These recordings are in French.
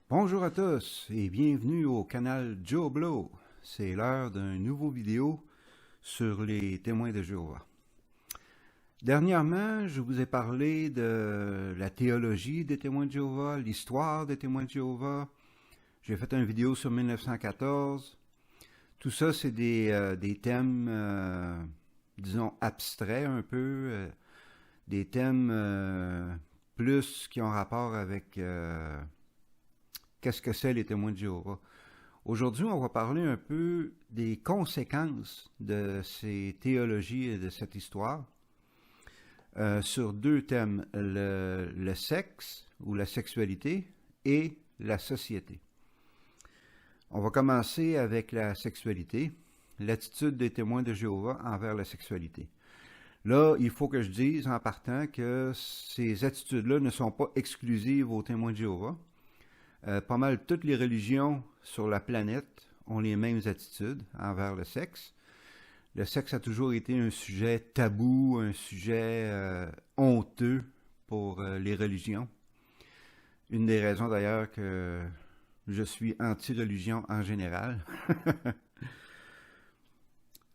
Bonjour à tous et bienvenue au canal Joe Blow. C'est l'heure d'un nouveau vidéo sur les témoins de Jéhovah. Dernièrement, je vous ai parlé de la théologie des témoins de Jéhovah, l'histoire des témoins de Jéhovah. J'ai fait une vidéo sur 1914. Tout ça, c'est des thèmes, disons, abstraits un peu, des thèmes plus qui ont rapport avec qu'est-ce que c'est les témoins de Jéhovah. Aujourd'hui, on va parler un peu des conséquences de ces théologies et de cette histoire sur deux thèmes, le sexe ou la sexualité et la société. On va commencer avec la sexualité, l'attitude des témoins de Jéhovah envers la sexualité. Là, il faut que je dise en partant que ces attitudes-là ne sont pas exclusives aux témoins de Jéhovah. Pas mal toutes les religions sur la planète ont les mêmes attitudes envers le sexe. Le sexe a toujours été un sujet tabou, un sujet honteux pour les religions. Une des raisons d'ailleurs que je suis anti-religion en général.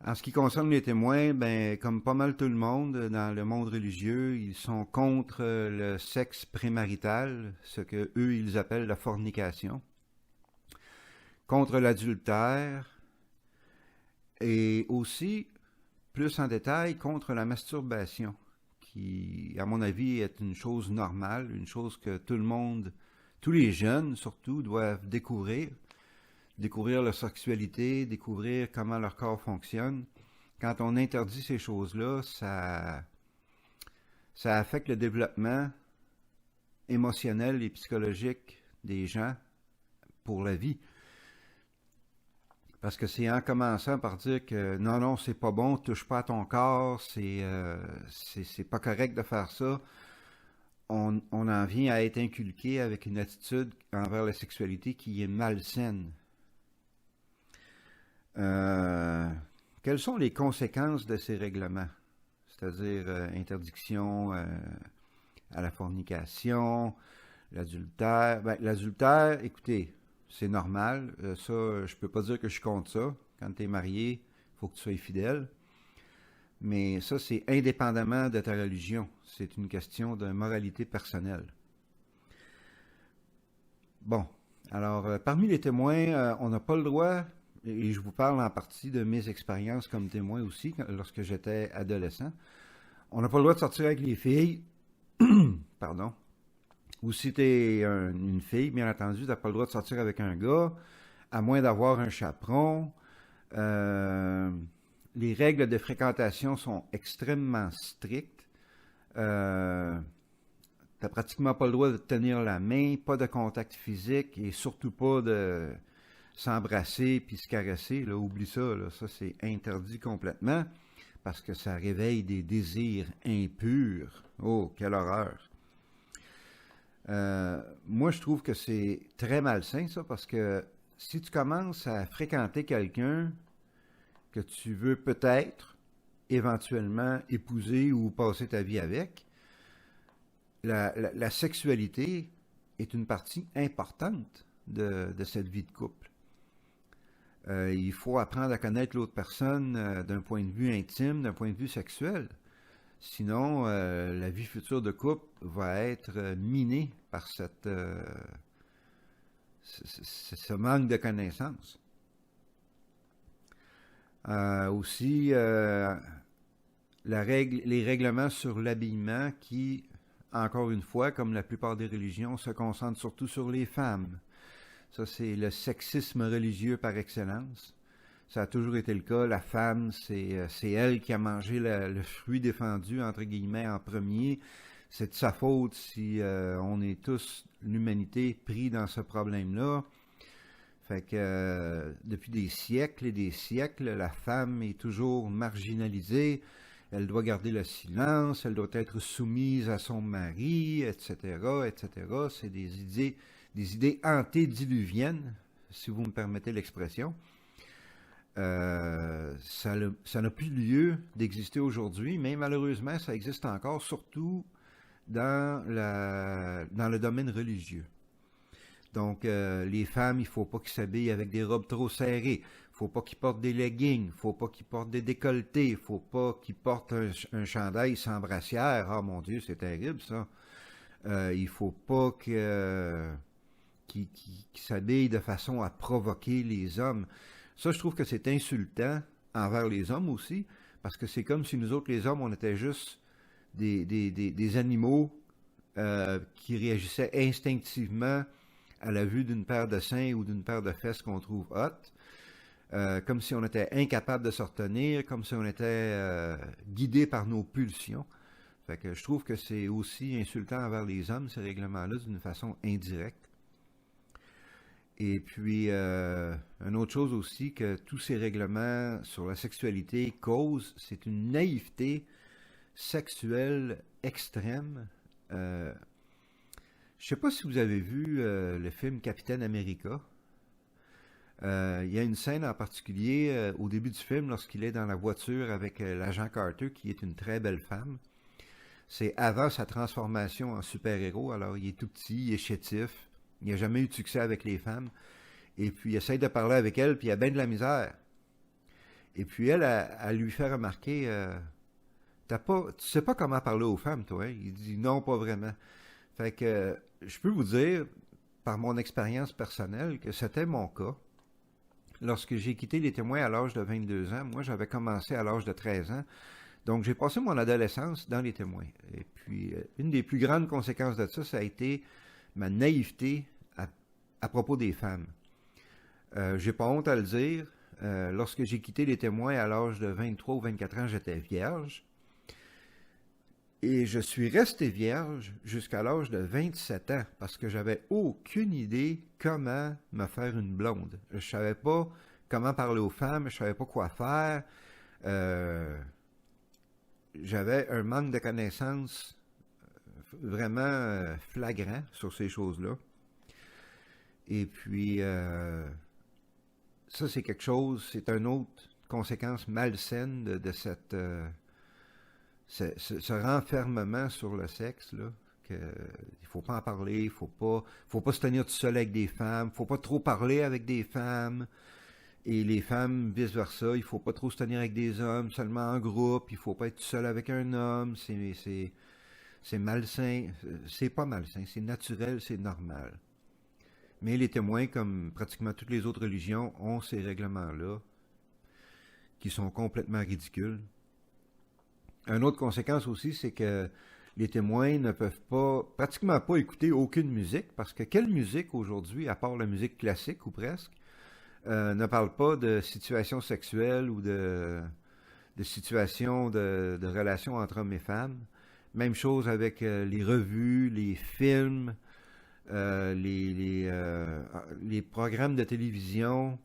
En ce qui concerne les témoins, ben, comme pas mal tout le monde dans le monde religieux, ils sont contre le sexe prémarital, ce que eux ils appellent la fornication, contre l'adultère et aussi, plus en détail, contre la masturbation, qui, à mon avis, est une chose normale, une chose que tout le monde, tous les jeunes surtout, doivent découvrir leur sexualité, découvrir comment leur corps fonctionne. Quand on interdit ces choses-là, ça affecte le développement émotionnel et psychologique des gens pour la vie. Parce que c'est en commençant par dire que non, c'est pas bon, touche pas à ton corps, c'est pas correct de faire ça, on en vient à être inculqué avec une attitude envers la sexualité qui est malsaine. Quelles sont les conséquences de ces règlements? C'est-à-dire interdiction à la fornication, l'adultère. Ben, l'adultère, écoutez, c'est normal. Ça, je peux pas dire que je suis contre ça. Quand tu es marié, il faut que tu sois fidèle. Mais ça, c'est indépendamment de ta religion. C'est une question de moralité personnelle. Bon, alors, parmi les témoins, on n'a pas le droit... Et je vous parle en partie de mes expériences comme témoin aussi, lorsque j'étais adolescent. On n'a pas le droit de sortir avec les filles, pardon. Ou si tu es une fille, bien entendu, tu n'as pas le droit de sortir avec un gars, à moins d'avoir un chaperon. Les règles de fréquentation sont extrêmement strictes. Tu n'as pratiquement pas le droit de tenir la main, pas de contact physique et surtout pas de... s'embrasser puis se caresser, là, oublie ça, là, ça c'est interdit complètement parce que ça réveille des désirs impurs. Oh, quelle horreur! Moi, je trouve que c'est très malsain, ça, parce que si tu commences à fréquenter quelqu'un que tu veux peut-être éventuellement épouser ou passer ta vie avec, la sexualité est une partie importante de cette vie de couple. Il faut apprendre à connaître l'autre personne d'un point de vue intime, d'un point de vue sexuel. Sinon, la vie future de couple va être minée par ce manque de connaissances. Aussi, les règlements sur l'habillement qui, encore une fois, comme la plupart des religions, se concentrent surtout sur les femmes. Ça, c'est le sexisme religieux par excellence. Ça a toujours été le cas. La femme, c'est elle qui a mangé le fruit défendu, entre guillemets, en premier. C'est de sa faute si on est tous, l'humanité, pris dans ce problème-là. Fait que depuis des siècles et des siècles, la femme est toujours marginalisée. Elle doit garder le silence, elle doit être soumise à son mari, etc., etc. C'est des idées antédiluviennes, si vous me permettez l'expression. Ça n'a plus lieu d'exister aujourd'hui, mais malheureusement, ça existe encore, surtout dans le domaine religieux. Donc, les femmes, il ne faut pas qu'ils s'habillent avec des robes trop serrées. Il ne faut pas qu'ils portent des leggings. Il ne faut pas qu'ils portent des décolletés. Il ne faut pas qu'ils portent un chandail sans brassière. Ah, mon Dieu, c'est terrible, ça. Il ne faut pas qu'ils s'habillent de façon à provoquer les hommes. Ça, je trouve que c'est insultant envers les hommes aussi, parce que c'est comme si nous autres, les hommes, on était juste des animaux qui réagissaient instinctivement à la vue d'une paire de seins ou d'une paire de fesses qu'on trouve hot, comme si on était incapable de se retenir, comme si on était guidé par nos pulsions. Fait que je trouve que c'est aussi insultant envers les hommes, ces règlements-là, d'une façon indirecte. Et puis, une autre chose aussi que tous ces règlements sur la sexualité causent, c'est une naïveté sexuelle extrême. Je ne sais pas si vous avez vu le film Capitaine America. Il y a une scène en particulier au début du film lorsqu'il est dans la voiture avec l'agent Carter, qui est une très belle femme. C'est avant sa transformation en super-héros. Alors, il est tout petit, il est chétif. Il n'a jamais eu de succès avec les femmes. Et puis, il essaie de parler avec elle, puis il a bien de la misère. Et puis, elle lui fait remarquer, tu sais pas comment parler aux femmes, toi, hein? Il dit non, pas vraiment. Fait que, je peux vous dire, par mon expérience personnelle, que c'était mon cas. Lorsque j'ai quitté les témoins à l'âge de 22 ans, moi, j'avais commencé à l'âge de 13 ans. Donc, j'ai passé mon adolescence dans les témoins. Et puis, une des plus grandes conséquences de ça, ça a été ma naïveté à propos des femmes. J'ai pas honte à le dire. Lorsque j'ai quitté les témoins à l'âge de 23 ou 24 ans, j'étais vierge. Et je suis resté vierge jusqu'à l'âge de 27 ans parce que j'avais aucune idée comment me faire une blonde. Je savais pas comment parler aux femmes, je savais pas quoi faire. J'avais un manque de connaissances vraiment flagrant sur ces choses-là. Et puis, ça, c'est quelque chose, c'est une autre conséquence malsaine de cette, ce renfermement sur le sexe, là, que, il faut pas en parler, il faut pas se tenir tout seul avec des femmes, il faut pas trop parler avec des femmes, et les femmes, vice-versa, il faut pas trop se tenir avec des hommes, seulement en groupe, il faut pas être tout seul avec un homme, c'est malsain, c'est pas malsain, c'est naturel, c'est normal. Mais les témoins, comme pratiquement toutes les autres religions, ont ces règlements-là qui sont complètement ridicules. Une autre conséquence aussi, c'est que les témoins ne peuvent pratiquement pas écouter aucune musique, parce que quelle musique aujourd'hui, à part la musique classique ou presque, ne parle pas de situations sexuelles ou de situations de relations entre hommes et femmes. Même chose avec les revues, les films, les programmes de télévision.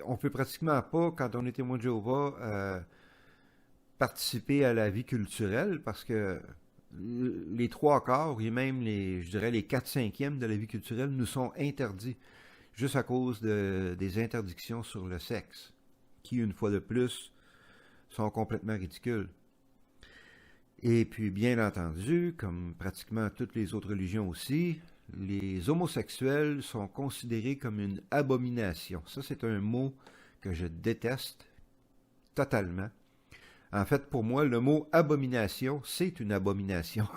On peut pratiquement pas, quand on est témoin de Jéhovah, participer à la vie culturelle parce que les trois quarts et même je dirais les 4/5 de la vie culturelle nous sont interdits juste à cause des interdictions sur le sexe qui, une fois de plus, sont complètement ridicules. Et puis, bien entendu, comme pratiquement toutes les autres religions aussi, les homosexuels sont considérés comme une abomination. Ça, c'est un mot que je déteste totalement. En fait, pour moi, le mot abomination, c'est une abomination.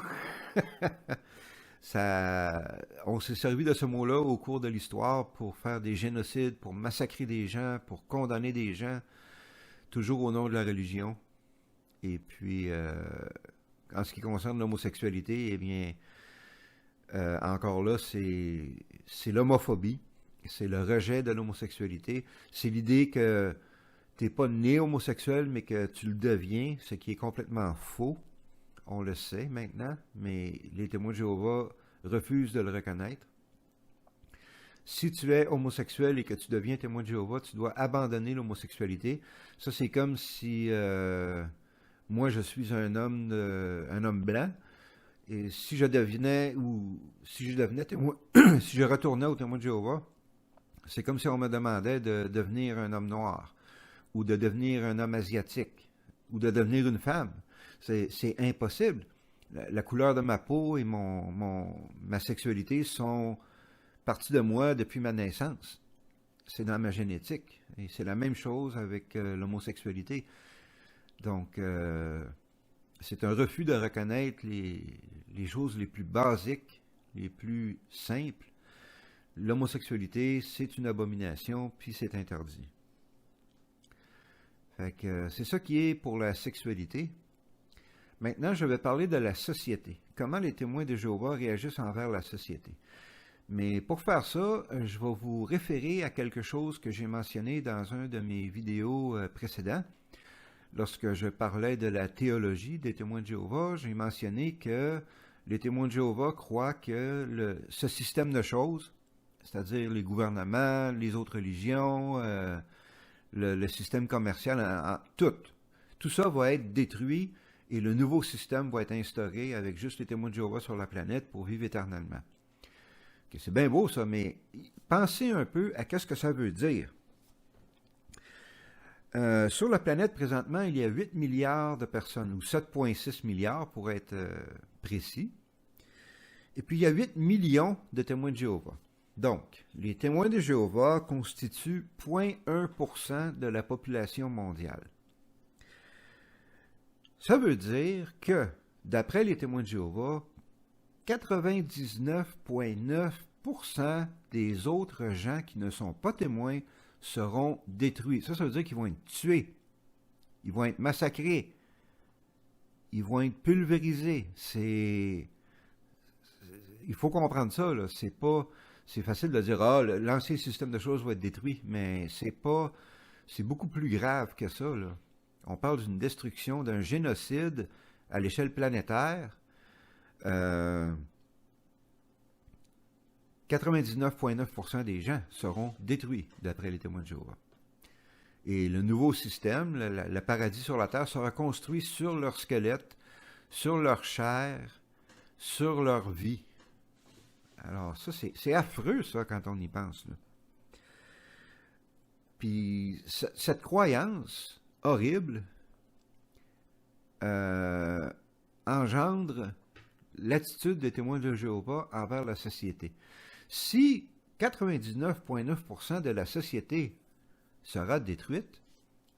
On s'est servi de ce mot-là au cours de l'histoire pour faire des génocides, pour massacrer des gens, pour condamner des gens, toujours au nom de la religion. Et puis, en ce qui concerne l'homosexualité, eh bien, encore là, c'est l'homophobie, c'est le rejet de l'homosexualité, c'est l'idée que tu n'es pas né homosexuel, mais que tu le deviens, ce qui est complètement faux. On le sait maintenant, mais les témoins de Jéhovah refusent de le reconnaître. Si tu es homosexuel et que tu deviens témoin de Jéhovah, tu dois abandonner l'homosexualité. Ça, c'est comme si moi, je suis un homme blanc, et si je devenais témoin, si je retournais au témoin de Jéhovah, c'est comme si on me demandait de devenir un homme noir, ou de devenir un homme asiatique, ou de devenir une femme. C'est impossible. la couleur de ma peau et ma sexualité sont partie de moi depuis ma naissance. C'est dans ma génétique. Et c'est la même chose avec l'homosexualité. Donc, c'est un refus de reconnaître les choses les plus basiques, les plus simples. L'homosexualité, c'est une abomination, puis c'est interdit. Fait que c'est ça qui est pour la sexualité. Maintenant, je vais parler de la société. Comment les témoins de Jéhovah réagissent envers la société. Mais pour faire ça, je vais vous référer à quelque chose que j'ai mentionné dans un de mes vidéos précédents. Lorsque je parlais de la théologie des témoins de Jéhovah, j'ai mentionné que les témoins de Jéhovah croient que ce système de choses, c'est-à-dire les gouvernements, les autres religions, le système commercial, tout ça va être détruit et le nouveau système va être instauré avec juste les témoins de Jéhovah sur la planète pour vivre éternellement. Okay, c'est bien beau ça, mais pensez un peu à qu'est-ce que ça veut dire. Sur la planète, présentement, il y a 8 milliards de personnes, ou 7,6 milliards pour être précis. Et puis, il y a 8 millions de témoins de Jéhovah. Donc, les témoins de Jéhovah constituent 0,1% de la population mondiale. Ça veut dire que, d'après les témoins de Jéhovah, 99,9% des autres gens qui ne sont pas témoins seront détruits. Ça veut dire qu'ils vont être tués. Ils vont être massacrés. Ils vont être pulvérisés. Il faut comprendre ça, là. C'est facile de dire, l'ancien système de choses va être détruit, mais c'est beaucoup plus grave que ça, là. On parle d'une destruction, d'un génocide à l'échelle planétaire. 99,9% des gens seront détruits, d'après les témoins de Jéhovah. Et le nouveau système, le paradis sur la terre, sera construit sur leur squelette, sur leur chair, sur leur vie. Alors ça, c'est affreux, ça, quand on y pense, là. Puis cette croyance horrible engendre l'attitude des témoins de Jéhovah envers la société. Si 99,9% de la société sera détruite,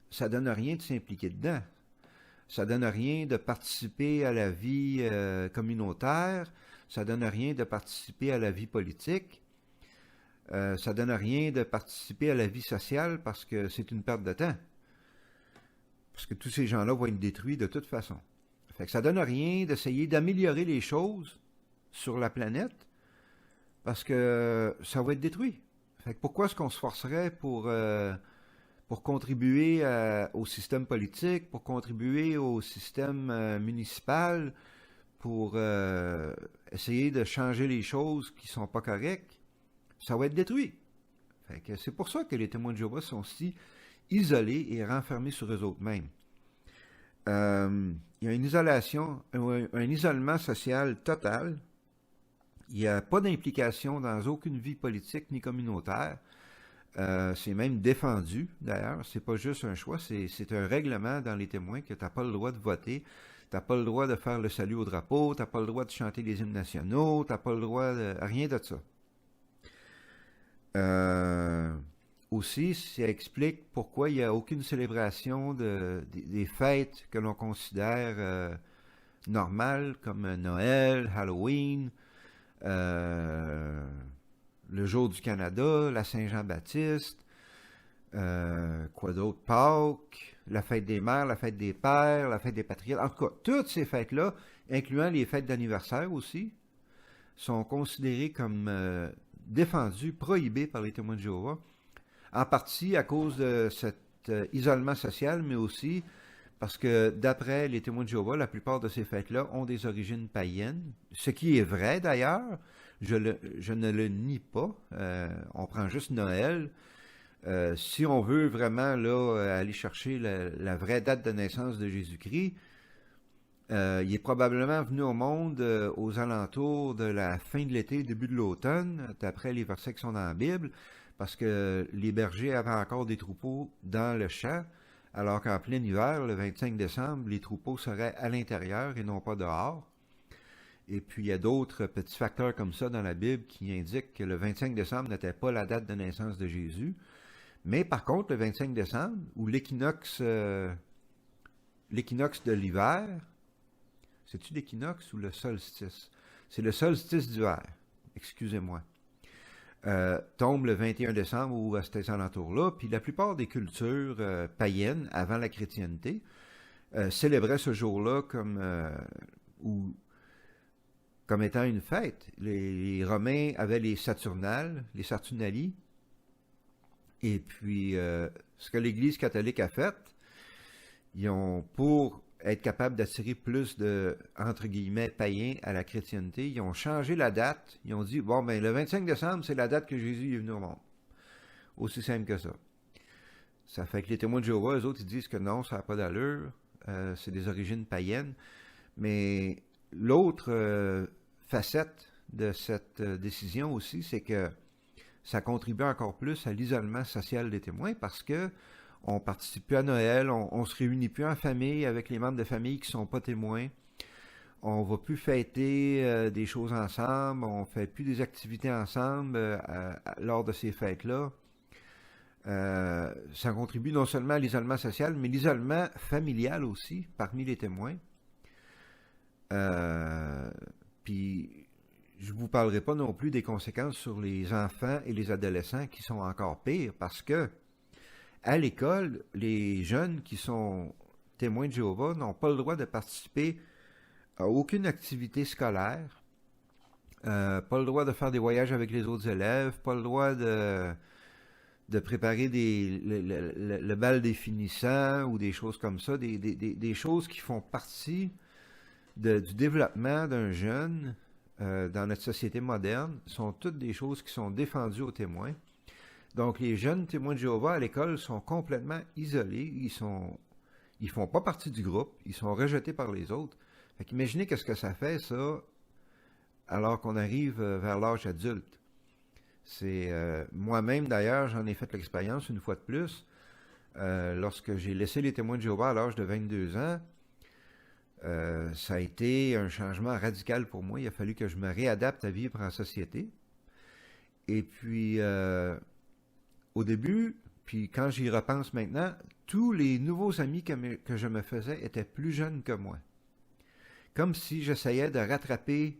ça ne donne rien de s'impliquer dedans. Ça ne donne rien de participer à la vie communautaire. Ça ne donne rien de participer à la vie politique. Ça ne donne rien de participer à la vie sociale parce que c'est une perte de temps. Parce que tous ces gens-là vont être détruits de toute façon. Fait que ça ne donne rien d'essayer d'améliorer les choses sur la planète parce que ça va être détruit. Fait que pourquoi est-ce qu'on se forcerait pour contribuer au système politique, pour contribuer au système municipal, pour essayer de changer les choses qui ne sont pas correctes? Ça va être détruit. Fait que c'est pour ça que les témoins de Jéhovah sont si isolés et renfermés sur eux autres mêmes. Il y a une isolation, un isolement social total. Il n'y a pas d'implication dans aucune vie politique ni communautaire. C'est même défendu, d'ailleurs. C'est pas juste un choix, c'est un règlement dans les témoins que tu n'as pas le droit de voter, tu n'as pas le droit de faire le salut au drapeau, tu n'as pas le droit de chanter les hymnes nationaux, tu n'as pas le droit de rien de ça. Aussi, ça explique pourquoi il n'y a aucune célébration des fêtes que l'on considère normales, comme Noël, Halloween, le jour du Canada, la Saint-Jean-Baptiste, quoi d'autre, Pâques, la fête des mères, la fête des pères, la fête des patriotes. En tout cas, toutes ces fêtes-là, incluant les fêtes d'anniversaire aussi, sont considérées comme défendues, prohibées par les témoins de Jéhovah, en partie à cause de cet isolement social, mais aussi parce que d'après les témoins de Jéhovah, la plupart de ces fêtes-là ont des origines païennes, ce qui est vrai d'ailleurs, je ne le nie pas, on prend juste Noël. Si on veut vraiment là, aller chercher la vraie date de naissance de Jésus-Christ, il est probablement venu au monde aux alentours de la fin de l'été, début de l'automne, d'après les versets qui sont dans la Bible, parce que les bergers avaient encore des troupeaux dans le champ, alors qu'en plein hiver, le 25 décembre, les troupeaux seraient à l'intérieur et non pas dehors. Et puis, il y a d'autres petits facteurs comme ça dans la Bible qui indiquent que le 25 décembre n'était pas la date de naissance de Jésus. Mais par contre, le 25 décembre, ou l'équinoxe de l'hiver, c'est-tu l'équinoxe ou le solstice? C'est le solstice d'hiver, excusez-moi. Tombe le 21 décembre ou à ces alentours-là, puis la plupart des cultures païennes, avant la chrétienté, célébraient ce jour-là comme étant une fête. Les Romains avaient les Saturnales, les Saturnali, et puis ce que l'Église catholique a fait, pour être capable d'attirer plus de, entre guillemets, païens à la chrétienté, ils ont changé la date. Ils ont dit, bon, ben le 25 décembre, c'est la date que Jésus est venu au monde. Aussi simple que ça. Ça fait que les témoins de Jéhovah, eux autres, ils disent que non, ça n'a pas d'allure. C'est des origines païennes. Mais l'autre facette de cette décision aussi, c'est que ça contribue encore plus à l'isolement social des témoins parce que on participe plus à Noël, on se réunit plus en famille avec les membres de famille qui sont pas témoins. On va plus fêter des choses ensemble, on fait plus des activités ensemble lors de ces fêtes-là. Ça contribue non seulement à l'isolement social, mais l'isolement familial aussi parmi les témoins. Puis je vous parlerai pas non plus des conséquences sur les enfants et les adolescents qui sont encore pires parce que à l'école, les jeunes qui sont témoins de Jéhovah n'ont pas le droit de participer à aucune activité scolaire, pas le droit de faire des voyages avec les autres élèves, pas le droit de préparer le bal des finissants ou des choses comme ça, des choses qui font partie du développement d'un jeune dans notre société moderne, sont toutes des choses qui sont défendues aux témoins. Donc, les jeunes témoins de Jéhovah à l'école sont complètement isolés. Ils font pas partie du groupe. Ils sont rejetés par les autres. Fait qu'imaginez qu'est-ce que ça fait, ça, alors qu'on arrive vers l'âge adulte. C'est moi-même, d'ailleurs, j'en ai fait l'expérience une fois de plus. Lorsque j'ai laissé les témoins de Jéhovah à l'âge de 22 ans, ça a été un changement radical pour moi. Il a fallu que je me réadapte à vivre en société. Et puis... au début, puis quand j'y repense maintenant, tous les nouveaux amis que je me faisais étaient plus jeunes que moi. Comme si j'essayais de rattraper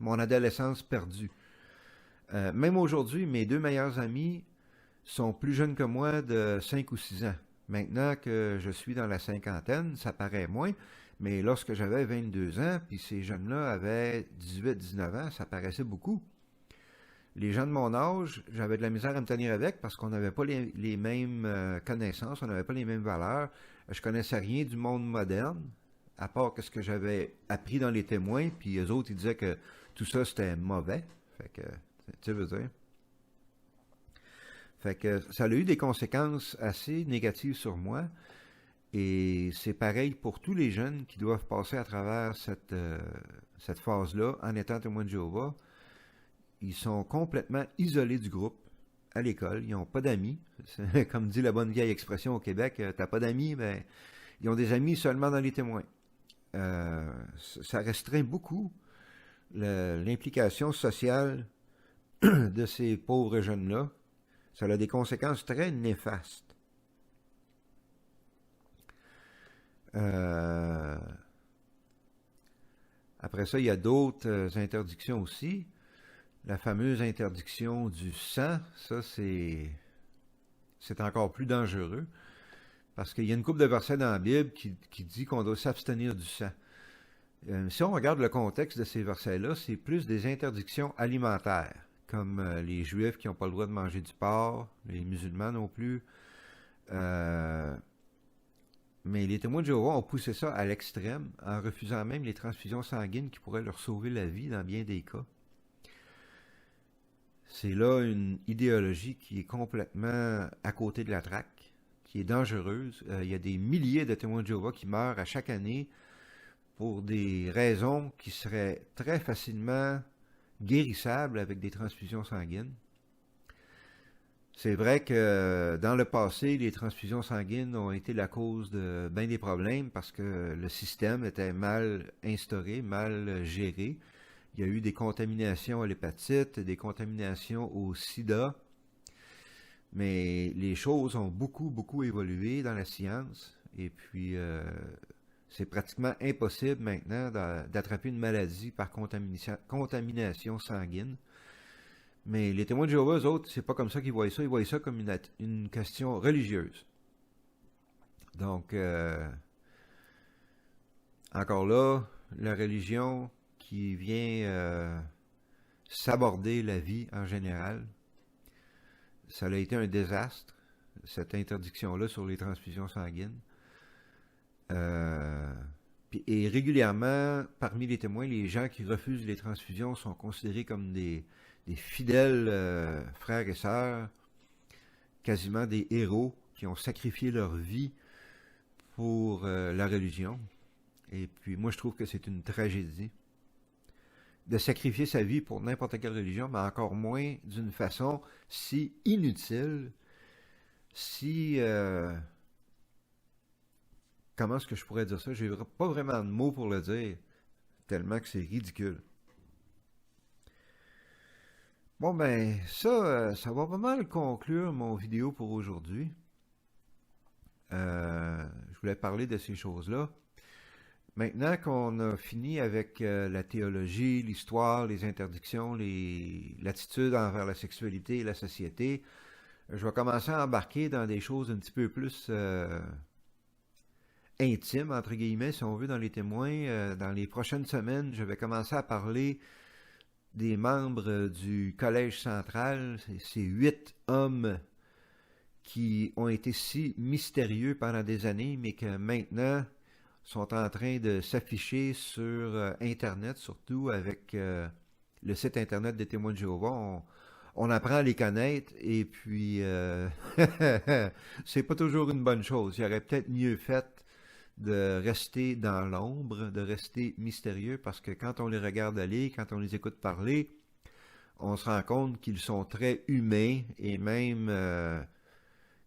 mon adolescence perdue. Même aujourd'hui, mes deux meilleurs amis sont plus jeunes que moi de 5 ou 6 ans. Maintenant que je suis dans la cinquantaine, ça paraît moins, mais lorsque j'avais 22 ans, puis ces jeunes-là avaient 18-19 ans, ça paraissait beaucoup. Les gens de mon âge, j'avais de la misère à me tenir avec parce qu'on n'avait pas les mêmes connaissances, on n'avait pas les mêmes valeurs. Je connaissais rien du monde moderne, à part que ce que j'avais appris dans les témoins, puis eux autres, ils disaient que tout ça, c'était mauvais. Fait que, tu veux dire. Fait que ça a eu des conséquences assez négatives sur moi. Et c'est pareil pour tous les jeunes qui doivent passer à travers cette phase-là en étant témoins de Jéhovah. Ils sont complètement isolés du groupe à l'école. Ils n'ont pas d'amis. Comme dit la bonne vieille expression au Québec, t'as pas d'amis, ben ils ont des amis seulement dans les témoins. Ça restreint beaucoup l'implication sociale de ces pauvres jeunes-là. Ça a des conséquences très néfastes. Après ça, il y a d'autres interdictions aussi. La fameuse interdiction du sang, ça c'est encore plus dangereux parce qu'il y a une couple de versets dans la Bible qui dit qu'on doit s'abstenir du sang. Si on regarde le contexte de ces versets-là, c'est plus des interdictions alimentaires, comme les Juifs qui n'ont pas le droit de manger du porc, les musulmans non plus. Mais les témoins de Jéhovah ont poussé ça à l'extrême en refusant même les transfusions sanguines qui pourraient leur sauver la vie dans bien des cas. C'est là une idéologie qui est complètement à côté de la traque, qui est dangereuse. Il y a des milliers de témoins de Jéhovah qui meurent à chaque année pour des raisons qui seraient très facilement guérissables avec des transfusions sanguines. C'est vrai que dans le passé, les transfusions sanguines ont été la cause de bien des problèmes parce que le système était mal instauré, mal géré. Il y a eu des contaminations à l'hépatite, des contaminations au sida, mais les choses ont beaucoup évolué dans la science et puis c'est pratiquement impossible maintenant d'attraper une maladie par contamination sanguine. Mais les témoins de Jéhovah, eux autres, c'est pas comme ça qu'ils voient ça. Ils voient ça comme une question religieuse. Donc, encore là, la religion qui vient s'aborder la vie en général, ça a été un désastre, cette interdiction-là sur les transfusions sanguines. Et régulièrement, parmi les témoins, les gens qui refusent les transfusions sont considérés comme des fidèles frères et sœurs, quasiment des héros qui ont sacrifié leur vie pour la religion. Et puis moi, je trouve que c'est une tragédie de sacrifier sa vie pour n'importe quelle religion, mais encore moins d'une façon si inutile, si... comment est-ce que je pourrais dire ça? J'ai pas vraiment de mots pour le dire, tellement que c'est ridicule. Bon ben, ça va pas mal conclure mon vidéo pour aujourd'hui. Je voulais parler de ces choses-là. Maintenant qu'on a fini avec la théologie, l'histoire, les interdictions, l'attitude envers la sexualité et la société, je vais commencer à embarquer dans des choses un petit peu plus intimes, entre guillemets, si on veut, dans les témoins. Dans les prochaines semaines, je vais commencer à parler des membres du Collège central, ces 8 hommes qui ont été si mystérieux pendant des années, mais que maintenant sont en train de s'afficher sur Internet, surtout avec le site Internet des Témoins de Jéhovah. On apprend à les connaître, et puis c'est pas toujours une bonne chose. Il aurait peut-être mieux fait de rester dans l'ombre, de rester mystérieux, parce que quand on les regarde aller, quand on les écoute parler, on se rend compte qu'ils sont très humains, et même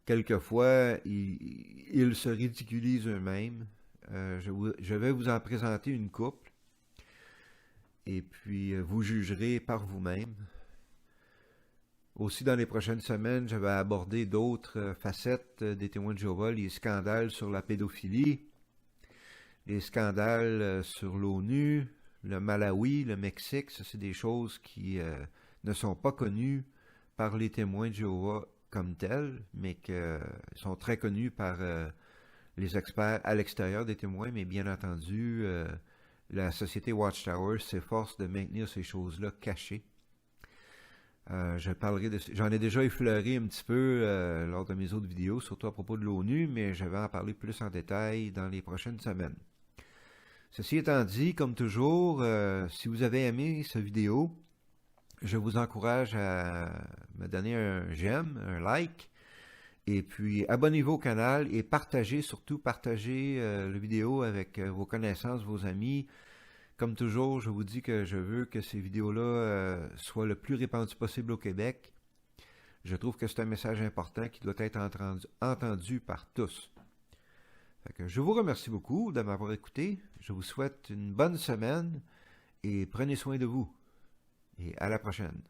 quelquefois, ils se ridiculisent eux-mêmes. Je vais vous en présenter une couple, et puis vous jugerez par vous-même. Aussi, dans les prochaines semaines, je vais aborder d'autres facettes des témoins de Jéhovah, les scandales sur la pédophilie, les scandales sur l'ONU, le Malawi, le Mexique. Ça, c'est des choses qui ne sont pas connues par les témoins de Jéhovah comme tels, mais qui sont très connus par les experts à l'extérieur des témoins, mais bien entendu, la société Watchtower s'efforce de maintenir ces choses-là cachées. J'en ai déjà effleuré un petit peu lors de mes autres vidéos, surtout à propos de l'ONU, mais je vais en parler plus en détail dans les prochaines semaines. Ceci étant dit, comme toujours, si vous avez aimé cette vidéo, je vous encourage à me donner un j'aime, un like, et puis abonnez-vous au canal et surtout partagez la vidéo avec vos connaissances, vos amis. Comme toujours, je vous dis que je veux que ces vidéos-là soient le plus répandues possible au Québec. Je trouve que c'est un message important qui doit être entendu par tous. Fait que je vous remercie beaucoup de m'avoir écouté. Je vous souhaite une bonne semaine et prenez soin de vous. Et à la prochaine.